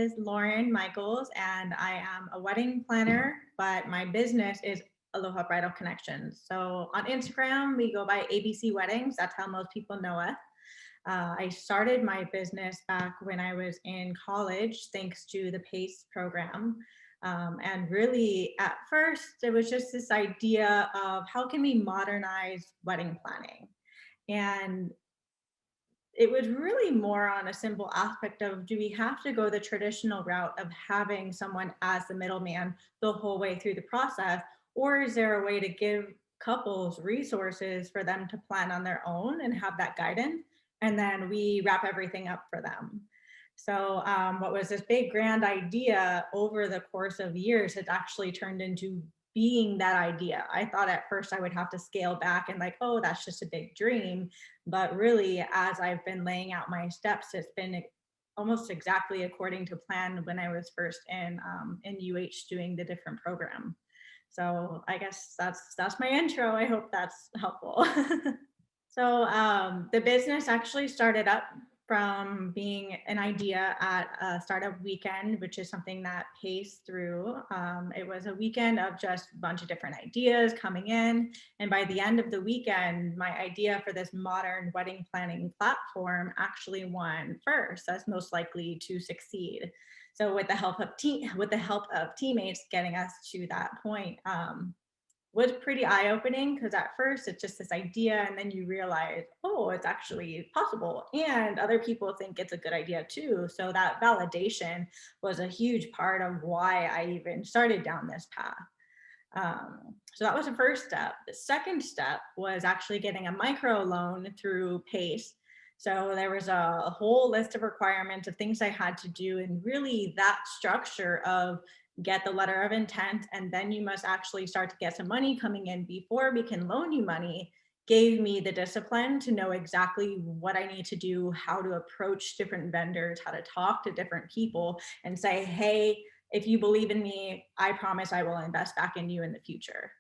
is Lauren Michaels, and I am a wedding planner, but my business is Aloha Bridal Connections. So on Instagram, we go by ABC Weddings. That's how most people know us. I started my business back when I was in college, thanks to the PACE program. And really, at first, it was just this idea of how can we modernize wedding planning? And it was really more on a simple aspect of, do we have to go the traditional route of having someone as the middleman the whole way through the process? Or is there a way to give couples resources for them to plan on their own and have that guidance? And then we wrap everything up for them. So what was this big grand idea over the course of years has actually turned into being that idea. I thought at first I would have to scale back and like, oh, that's just a big dream. But really, as I've been laying out my steps, it's been almost exactly according to plan when I was first in UH doing the different program. So I guess that's my intro. I hope that's helpful. So the business actually started up from being an idea at a startup weekend, which is something that PACE through. It was a weekend of just a bunch of different ideas coming in. And by the end of the weekend, my idea for this modern wedding planning platform actually won first, as most likely to succeed. So with the help of teammates getting us to that point, was pretty eye-opening, because at first it's just this idea and then you realize, oh, it's actually possible and other people think it's a good idea too. So that validation was a huge part of why I even started down this path. So that was the first step. The second step was actually getting a micro loan through PACE. So there was a whole list of requirements of things I had to do, and really that structure of get the letter of intent, and then you must actually start to get some money coming in before we can loan you money, gave me the discipline to know exactly what I need to do, how to approach different vendors, how to talk to different people and say, hey, if you believe in me, I promise I will invest back in you in the future.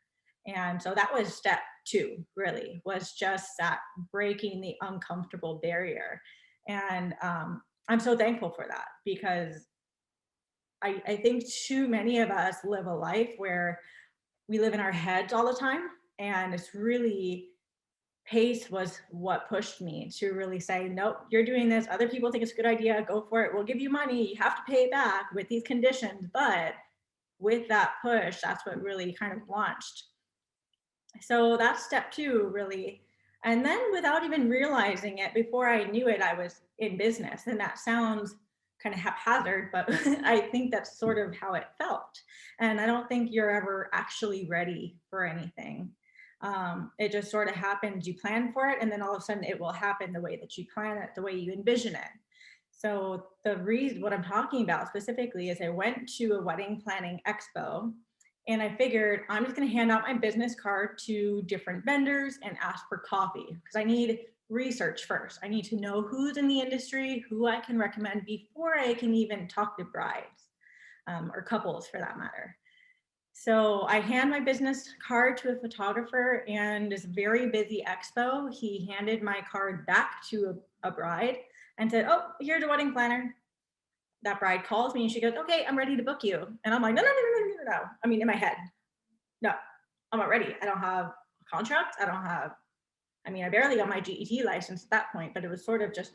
And so that was step two, really, was just that breaking the uncomfortable barrier. And I'm so thankful for that, because I think too many of us live a life where we live in our heads all the time. And it's really, PACE was what pushed me to really say, nope, you're doing this. Other people think it's a good idea. Go for it. We'll give you money. You have to pay it back with these conditions. But with that push, that's what really kind of launched. So that's step two, really. And then without even realizing it, before I knew it, I was in business. And that sounds kind of haphazard, but I think that's sort of how it felt. And I don't think you're ever actually ready for anything. It just sort of happens. You plan for it, and then all of a sudden it will happen the way that you plan it, the way you envision it. So the reason, what I'm talking about specifically, is I went to a wedding planning expo, and I figured I'm just going to hand out my business card to different vendors and ask for coffee, because I need research first. I need to know who's in the industry, who I can recommend before I can even talk to brides, or couples for that matter. So I hand my business card to a photographer, and this very busy expo, he handed my card back to a bride and said, oh, here's a wedding planner. That bride calls me and she goes, okay, I'm ready to book you. And I'm like, no, no, no, no, no, no, no. I mean, in my head, no, I'm not ready. I don't have a contract. I mean, I barely got my GET license at that point, but it was sort of just,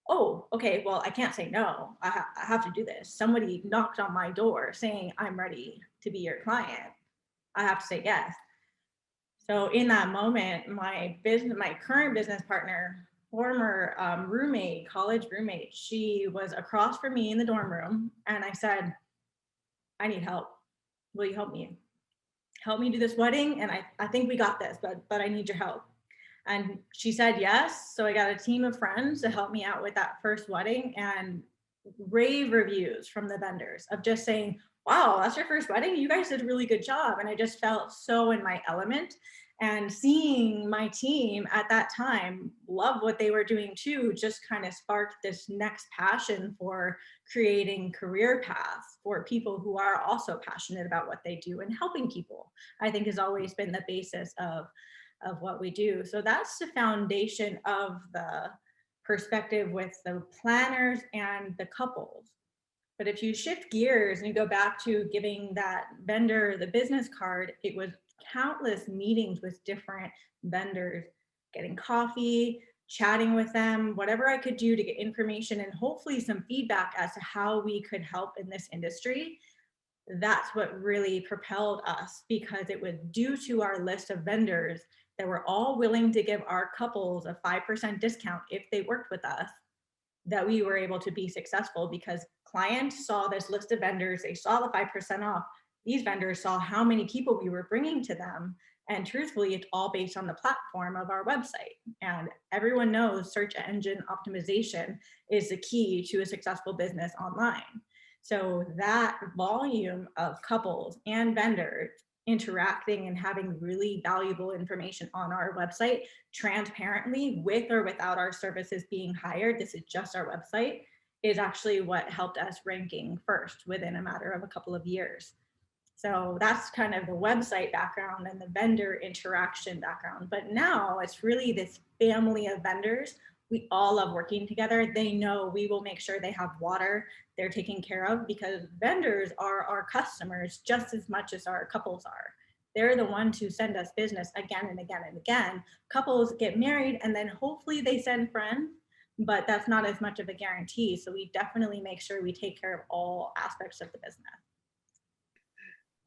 oh, okay, well, I can't say no. I have to do this. Somebody knocked on my door saying, I'm ready to be your client. I have to say yes. So in that moment, my current business partner, former roommate, college roommate, she was across from me in the dorm room. And I said, I need help. Will you help me? Help me do this wedding. And I think we got this, but I need your help. And she said yes. So I got a team of friends to help me out with that first wedding, and rave reviews from the vendors of just saying, wow, that's your first wedding. You guys did a really good job. And I just felt so in my element. And seeing my team at that time love what they were doing too, just kind of sparked this next passion for creating career paths for people who are also passionate about what they do, and helping people, I think, has always been the basis of what we do. So that's the foundation of the perspective with the planners and the couples. But if you shift gears and you go back to giving that vendor the business card, it was countless meetings with different vendors, getting coffee, chatting with them, whatever I could do to get information and hopefully some feedback as to how we could help in this industry. That's what really propelled us, because it was due to our list of vendors that were all willing to give our couples a 5% discount if they worked with us, that we were able to be successful, because clients saw this list of vendors, they saw the 5% off. These vendors saw how many people we were bringing to them. And truthfully, it's all based on the platform of our website. And everyone knows search engine optimization is the key to a successful business online. So that volume of couples and vendors interacting and having really valuable information on our website transparently, with or without our services being hired, this is just our website, is actually what helped us ranking first within a matter of a couple of years. So that's kind of the website background and the vendor interaction background. But now it's really this family of vendors. We all love working together. They know we will make sure they have water, they're taken care of, because vendors are our customers just as much as our couples are. They're the ones who send us business again and again and again. Couples get married and then hopefully they send friends, but that's not as much of a guarantee. So we definitely make sure we take care of all aspects of the business.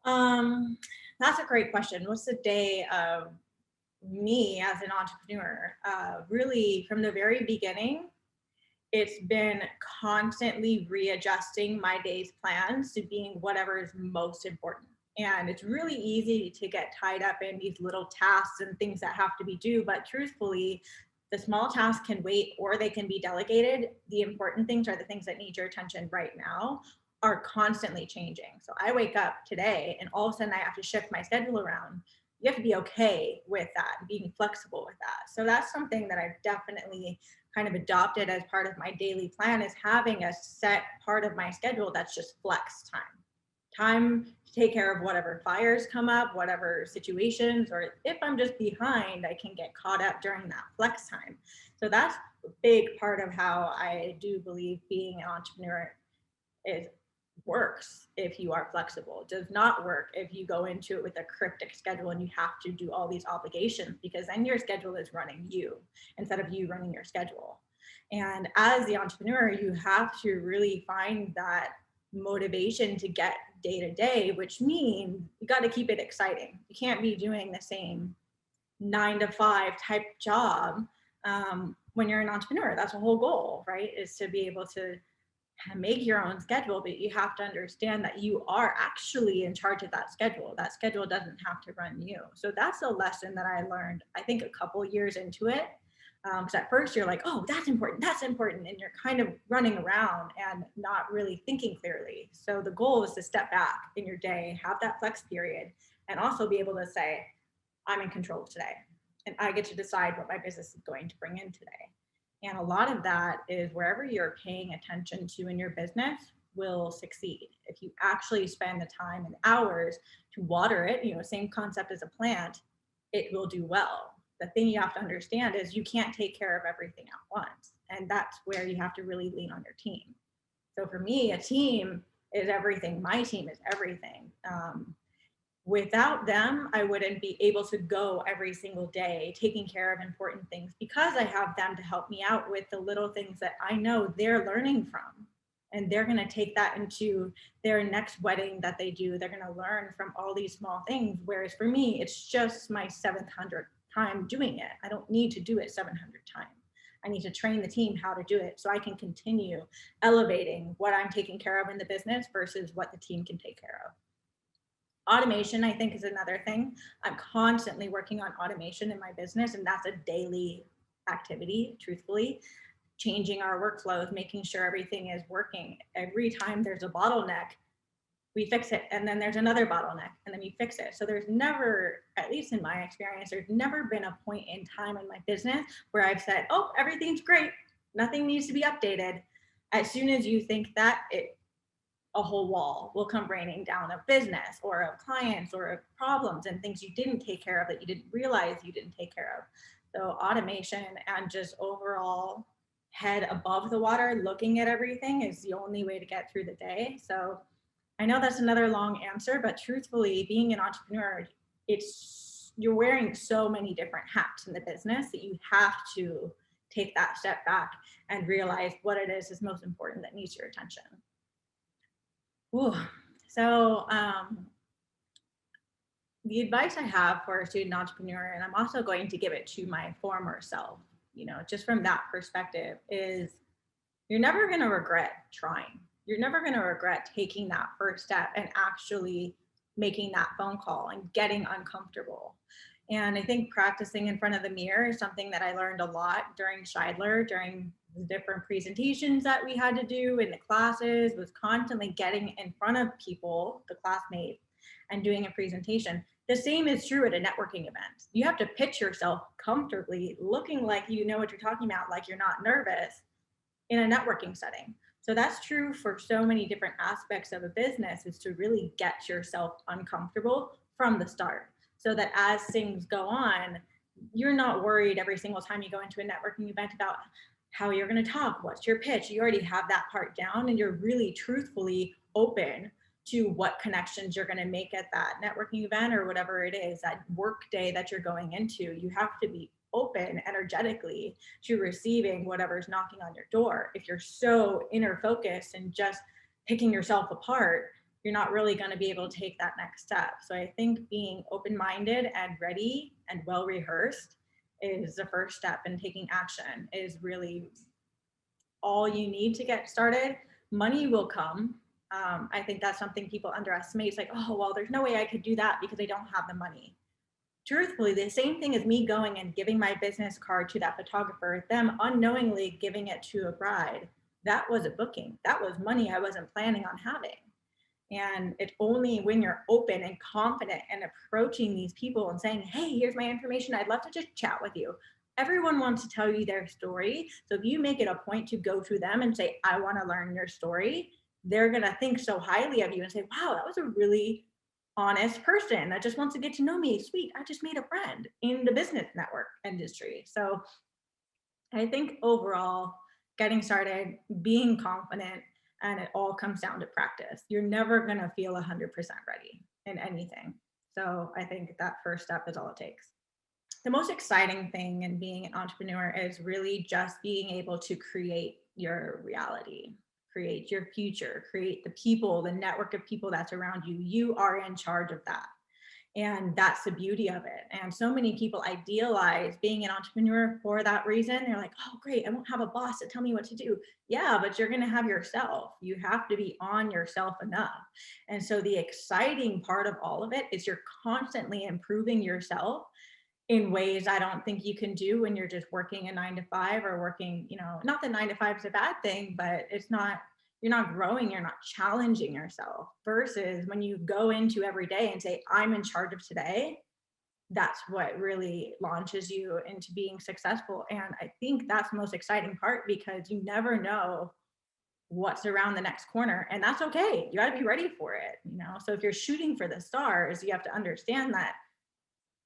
Um, that's a great question. What's the day of me as an entrepreneur? Really, from the very beginning, it's been constantly readjusting my day's plans to being whatever is most important. And it's really easy to get tied up in these little tasks and things that have to be due. But truthfully, the small tasks can wait or they can be delegated. The important things are the things that need your attention right now, are constantly changing. So I wake up today and all of a sudden I have to shift my schedule around. You have to be okay with that, being flexible with that. So that's something that I've definitely kind of adopted as part of my daily plan, is having a set part of my schedule that's just flex time to take care of whatever fires come up, whatever situations, or if I'm just behind, I can get caught up during that flex time. So that's a big part of how I do believe being an entrepreneur is works. If you are flexible, it does not work if you go into it with a cryptic schedule and you have to do all these obligations, because then your schedule is running you instead of you running your schedule. And as the entrepreneur, you have to really find that motivation to get day to day, which means you got to keep it exciting. You can't be doing the same 9 to 5 type job when you're an entrepreneur. That's the whole goal, right? Is to be able to make your own schedule, but you have to understand that you are actually in charge of that schedule. That schedule doesn't have to run you. So that's a lesson that I learned, I think, a couple years into it. Because at first you're like, oh, that's important, and you're kind of running around and not really thinking clearly. So the goal is to step back in your day, have that flex period, and also be able to say, I'm in control of today, and I get to decide what my business is going to bring in today. And a lot of that is wherever you're paying attention to in your business will succeed. If you actually spend the time and hours to water it, same concept as a plant, it will do well. The thing you have to understand is you can't take care of everything at once. And that's where you have to really lean on your team. So for me, a team is everything. My team is everything. Without them, I wouldn't be able to go every single day taking care of important things, because I have them to help me out with the little things that I know they're learning from. And they're going to take that into their next wedding that they do. They're going to learn from all these small things. Whereas for me, it's just my 700th time doing it. I don't need to do it 700 times. I need to train the team how to do it so I can continue elevating what I'm taking care of in the business versus what the team can take care of. Automation, I think, is another thing. I'm constantly working on automation in my business, and that's a daily activity, truthfully. Changing our workflows, making sure everything is working. Every time there's a bottleneck, we fix it, and then there's another bottleneck, and then you fix it. So there's never, at least in my experience, there's never been a point in time in my business where I've said, oh, everything's great, nothing needs to be updated. As soon as you think that, a whole wall will come raining down of business or of clients or of problems and things you didn't take care of that you didn't realize you didn't take care of. So automation and just overall head above the water, looking at everything is the only way to get through the day. So I know that's another long answer, but truthfully, being an entrepreneur, you're wearing so many different hats in the business that you have to take that step back and realize what it is most important that needs your attention. Ooh. So the advice I have for a student entrepreneur, and I'm also going to give it to my former self, just from that perspective, is you're never going to regret trying. You're never going to regret taking that first step and actually making that phone call and getting uncomfortable. And I think practicing in front of the mirror is something that I learned a lot during Shidler, during the different presentations that we had to do in the classes, was constantly getting in front of people, the classmates, and doing a presentation. The same is true at a networking event. You have to pitch yourself comfortably, looking like you know what you're talking about, like you're not nervous in a networking setting. So that's true for so many different aspects of a business, is to really get yourself uncomfortable from the start, so that as things go on, you're not worried every single time you go into a networking event about how you're going to talk, what's your pitch. You already have that part down, and you're really truthfully open to what connections you're going to make at that networking event or whatever it is, that work day that you're going into. You have to be open energetically to receiving whatever's knocking on your door. If you're so inner focused and just picking yourself apart, you're not really going to be able to take that next step. So I think being open-minded and ready and well rehearsed is the first step, and taking action is really all you need to get started. Money will come. I think that's something people underestimate. It's like, oh, well, there's no way I could do that because I don't have the money. Truthfully, the same thing as me going and giving my business card to that photographer, them unknowingly giving it to a bride, that was a booking. That was money I wasn't planning on having. And it's only when you're open and confident and approaching these people and saying, hey, here's my information, I'd love to just chat with you. Everyone wants to tell you their story. So if you make it a point to go to them and say, I want to learn your story, they're going to think so highly of you and say, wow, that was a really honest person that just wants to get to know me. Sweet, I just made a friend in the business network industry. So I think overall, getting started, being confident, and it all comes down to practice. You're never going to feel 100% ready in anything. So I think that first step is all it takes. The most exciting thing in being an entrepreneur is really just being able to create your reality, create your future, create the people, the network of people that's around you. You are in charge of that. And that's the beauty of it. And so many people idealize being an entrepreneur for that reason. They're like, oh, great, I won't have a boss to tell me what to do. Yeah, but you're going to have yourself. You have to be on yourself enough. And so the exciting part of all of it is you're constantly improving yourself in ways I don't think you can do when you're just working a 9 to 5 or working, not that 9 to 5 is a bad thing, but you're not growing, you're not challenging yourself, versus when you go into every day and say, I'm in charge of today, that's what really launches you into being successful. And I think that's the most exciting part, because you never know what's around the next corner, and that's okay. You got to be ready for it, So if you're shooting for the stars, you have to understand that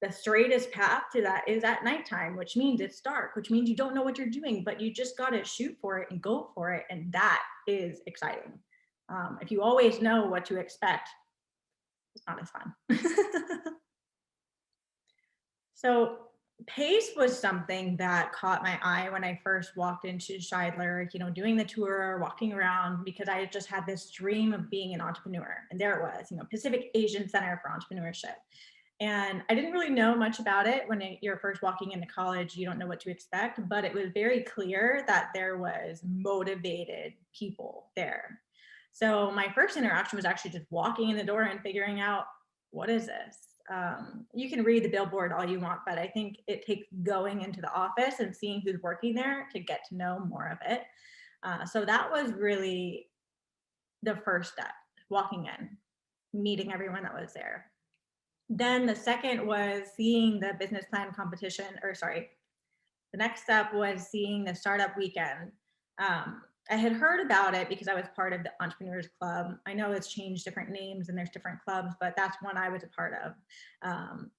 the straightest path to that is at nighttime, which means it's dark, which means you don't know what you're doing, but you just got to shoot for it and go for it. And that is exciting. If you always know what to expect, it's not as fun. So pace was something that caught my eye when I first walked into Shidler, doing the tour, walking around, because I just had this dream of being an entrepreneur. And there it was, Pacific Asian Center for Entrepreneurship. And I didn't really know much about it. When you're first walking into college, you don't know what to expect, but it was very clear that there was motivated people there. So my first interaction was actually just walking in the door and figuring out, what is this? You can read the billboard all you want, but I think it takes going into the office and seeing who's working there to get to know more of it. So that was really the first step, walking in, meeting everyone that was there. Then the second was seeing the business plan competition, the next step was seeing the startup weekend. I had heard about it because I was part of the Entrepreneurs Club. I know it's changed different names and there's different clubs, but that's one I was a part of.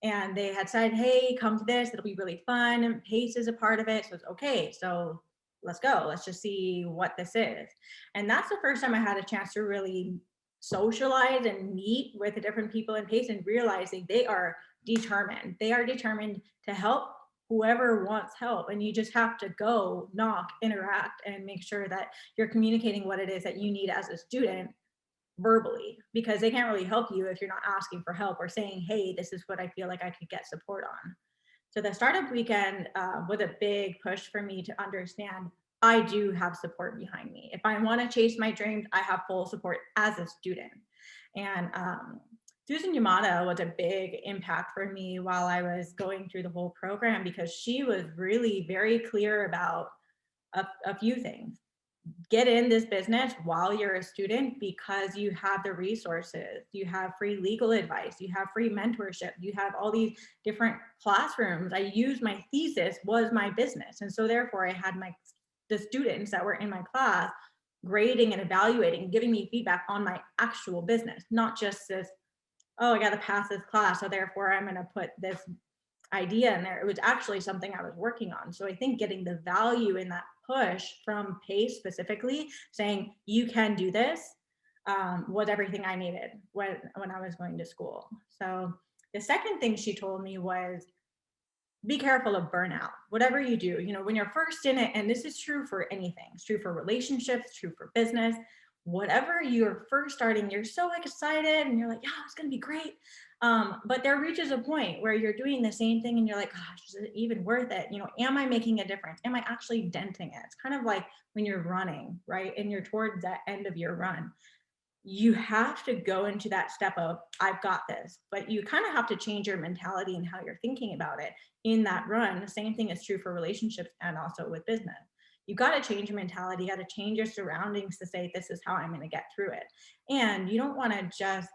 And they had said, hey, come to this, it'll be really fun. And PACE is a part of it. So it's okay. So let's go. Let's just see what this is. And that's the first time I had a chance to really socialize and meet with the different people in PACE and realizing they are determined. They are determined to help whoever wants help. And you just have to go, knock, interact, and make sure that you're communicating what it is that you need as a student verbally, because they can't really help you if you're not asking for help or saying, hey, this is what I feel like I could get support on. So the startup weekend was a big push for me to understand I do have support behind me. If I want to chase my dreams, I have full support as a student. And Susan Yamada was a big impact for me while I was going through the whole program, because she was really very clear about a few things. Get in this business while you're a student because you have the resources, you have free legal advice, you have free mentorship, you have all these different classrooms. I used my thesis was my business. And so therefore I had the students that were in my class grading and evaluating, giving me feedback on my actual business, not just this, oh, I got to pass this class, so therefore I'm going to put this idea in there. It was actually something I was working on. So I think getting the value in that push from PACE specifically, saying you can do this, was everything I needed when I was going to school. So the second thing she told me was, be careful of burnout. Whatever you do, when you're first in it, and this is true for anything, it's true for relationships, true for business, whatever you're first starting, you're so excited and you're like, yeah, it's going to be great. But there reaches a point where you're doing the same thing and you're like, gosh, is it even worth it? Am I making a difference? Am I actually denting it? It's kind of like when you're running, right? And you're towards that end of your run. You have to go into that step of, I've got this, but you kind of have to change your mentality and how you're thinking about it in that run. The same thing is true for relationships and also with business. You got to change your mentality, you got to change your surroundings to say, this is how I'm going to get through it. And you don't want to just,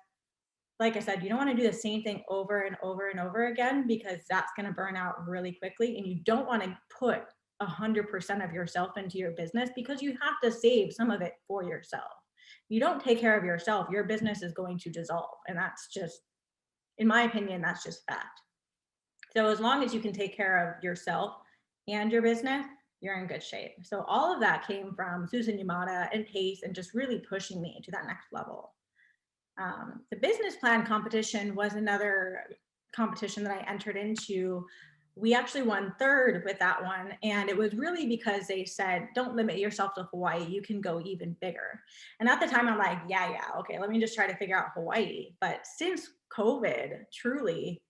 like I said, you don't want to do the same thing over and over and over again, because that's going to burn out really quickly. And you don't want to put 100% of yourself into your business, because you have to save some of it for yourself. You don't take care of yourself, your business is going to dissolve. And that's just, in my opinion, that's just fact. So as long as you can take care of yourself and your business, you're in good shape. So all of that came from Susan Yamada and PACE, and just really pushing me to that next level. The business plan competition was another competition that I entered into. We actually won third with that one. And it was really because they said, don't limit yourself to Hawaii, you can go even bigger. And at the time I'm like, yeah, okay, let me just try to figure out Hawaii. But since COVID, truly,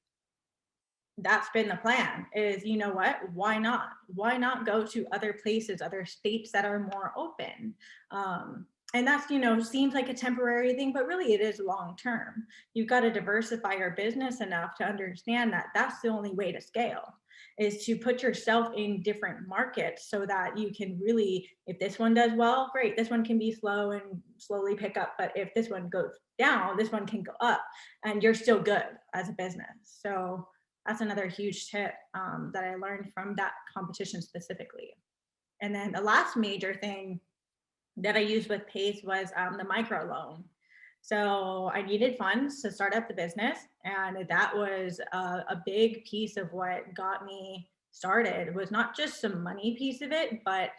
that's been the plan is, you know what, why not go to other places, other states that are more open? And that's, seems like a temporary thing, but really it is long term. You've got to diversify your business enough to understand that that's the only way to scale, is to put yourself in different markets so that you can really, if this one does well, great, this one can be slow and slowly pick up. But if this one goes down, this one can go up, and you're still good as a business. So that's another huge tip that I learned from that competition specifically. And then the last major thing that I used with PACE was the micro loan. So I needed funds to start up the business, and that was a big piece of what got me started. It was not just some money piece of it, but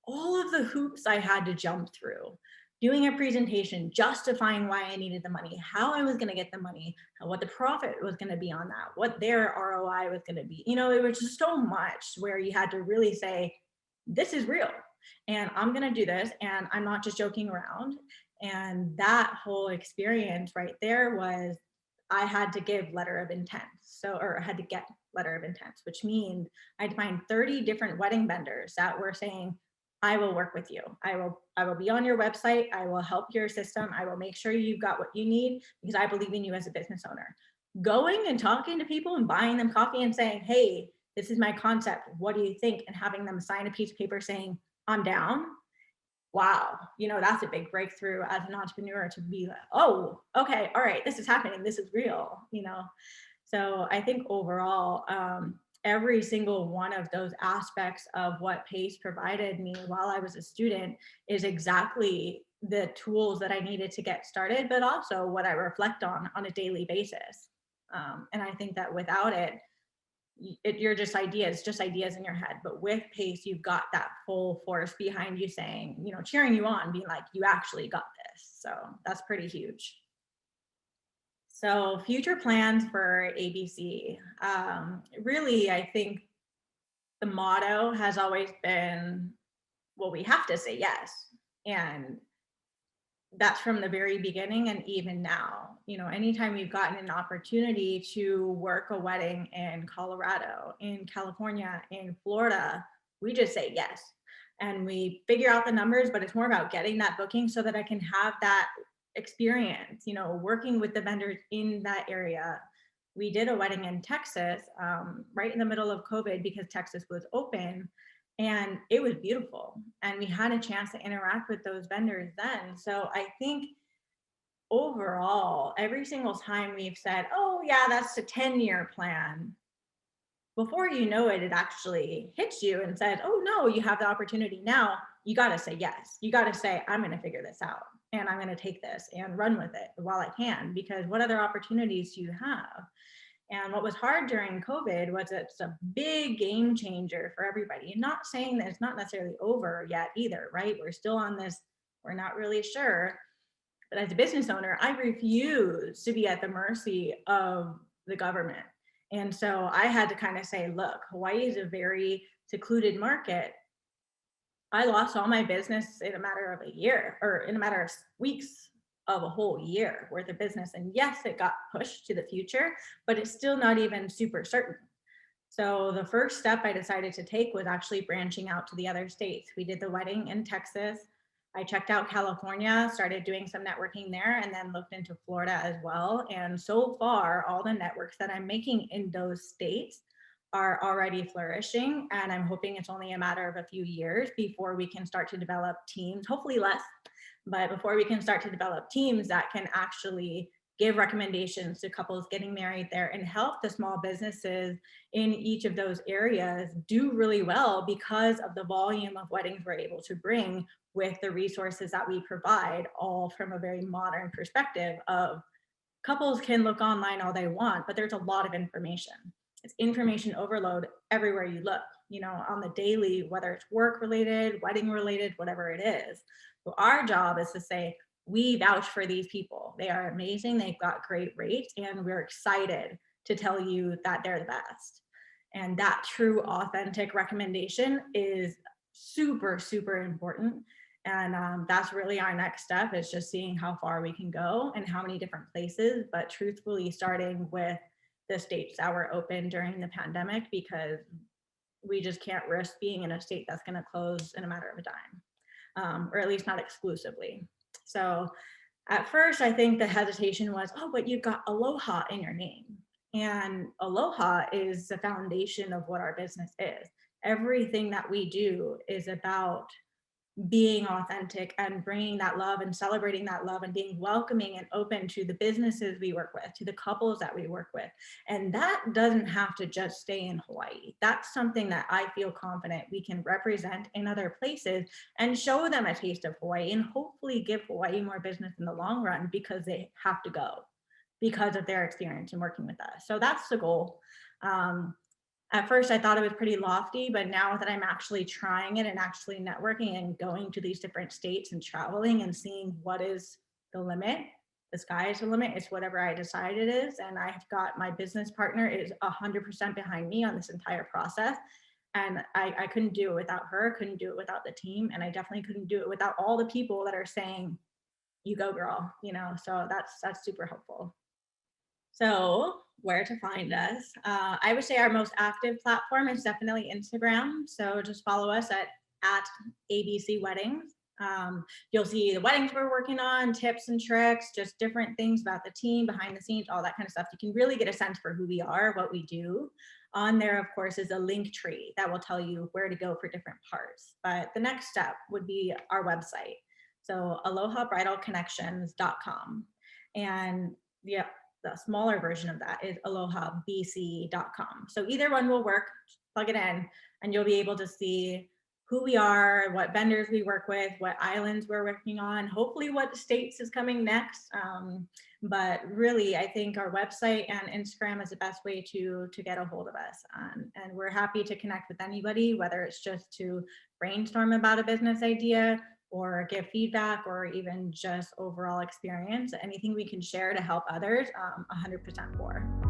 all of the hoops I had to jump through. Doing a presentation, justifying why I needed the money, how I was going to get the money, what the profit was going to be on that, what their ROI was going to be. It was just so much where you had to really say, this is real and I'm going to do this, and I'm not just joking around. And that whole experience right there was, I had to give letter of intent. Or I had to get letter of intent, which means I'd find 30 different wedding vendors that were saying, I will work with you. I will be on your website. I will help your system. I will make sure you've got what you need, because I believe in you as a business owner. Going and talking to people and buying them coffee and saying, hey, this is my concept, what do you think? And having them sign a piece of paper saying, I'm down. Wow, that's a big breakthrough as an entrepreneur, to be like, oh, okay, all right, this is happening, this is real. So I think overall, every single one of those aspects of what PACE provided me while I was a student is exactly the tools that I needed to get started, but also what I reflect on a daily basis. And I think that without it, you're just ideas in your head. But with Pace, you've got that full force behind you saying, cheering you on, being like, you actually got this. So that's pretty huge. So future plans for ABC. Really, I think the motto has always been, well, we have to say yes. And that's from the very beginning and even now. Anytime we've gotten an opportunity to work a wedding in Colorado, in California, in Florida, we just say yes. And we figure out the numbers, but it's more about getting that booking so that I can have that experience, working with the vendors in that area. We did a wedding in Texas, right in the middle of COVID, because Texas was open, and it was beautiful. And we had a chance to interact with those vendors then. So I think overall, every single time we've said, oh yeah, that's a 10-year plan, before you know it, it actually hits you and says, oh no, you have the opportunity now. You got to say yes. You got to say, I'm going to figure this out, and I'm going to take this and run with it while I can, because what other opportunities do you have? And what was hard during COVID was it's a big game changer for everybody. And not saying that it's not necessarily over yet either, right? We're still on this, we're not really sure. But as a business owner, I refuse to be at the mercy of the government. And so I had to kind of say, look, Hawaii is a very secluded market. I lost all my business in a matter of a year, or in a matter of weeks of a whole year worth of business. And yes, it got pushed to the future, but it's still not even super certain. So the first step I decided to take was actually branching out to the other states. We did the wedding in Texas. I checked out California, started doing some networking there, and then looked into Florida as well. And so far, all the networks that I'm making in those states are already flourishing. And I'm hoping it's only a matter of a few years before we can start to develop teams, hopefully less, but before we can start to develop teams that can actually give recommendations to couples getting married there and help the small businesses in each of those areas do really well because of the volume of weddings we're able to bring with the resources that we provide, all from a very modern perspective of couples can look online all they want, but there's a lot of information. It's information overload everywhere you look, on the daily, whether it's work related, wedding related, whatever it is. So our job is to say, we vouch for these people. They are amazing. They've got great rates, and we're excited to tell you that they're the best. And that true, authentic recommendation is super, super important. And that's really our next step, is just seeing how far we can go and how many different places, but truthfully starting with the states that were open during the pandemic, because we just can't risk being in a state that's going to close in a matter of a dime, or at least not exclusively. So at first, I think the hesitation was, oh, but you've got Aloha in your name. And Aloha is the foundation of what our business is. Everything that we do is about being authentic and bringing that love and celebrating that love and being welcoming and open to the businesses we work with, to the couples that we work with. And that doesn't have to just stay in Hawaii. That's something that I feel confident we can represent in other places and show them a taste of Hawaii, and hopefully give Hawaii more business in the long run, because they have to go because of their experience in working with us. So that's the goal. At first, I thought it was pretty lofty, but now that I'm actually trying it and actually networking and going to these different states and traveling and seeing what is the limit, the sky is the limit. It's whatever I decide it is. And I've got my business partner is 100% behind me on this entire process. And I couldn't do it without her, couldn't do it without the team. And I definitely couldn't do it without all the people that are saying, you go girl, so that's super helpful. So where to find us? I would say our most active platform is definitely Instagram. So just follow us at ABC Weddings. You'll see the weddings we're working on, tips and tricks, just different things about the team, behind the scenes, all that kind of stuff. You can really get a sense for who we are, what we do. On there, of course, is a link tree that will tell you where to go for different parts. But the next step would be our website. So alohabridalconnections.com. And yeah, the smaller version of that is alohabc.com. So either one will work. Plug it in and you'll be able to see who we are, what vendors we work with, what islands we're working on, hopefully what states is coming next. But really, I think our website and Instagram is the best way to get a hold of us. And we're happy to connect with anybody, whether it's just to brainstorm about a business idea or give feedback or even just overall experience. Anything we can share to help others, 100% for.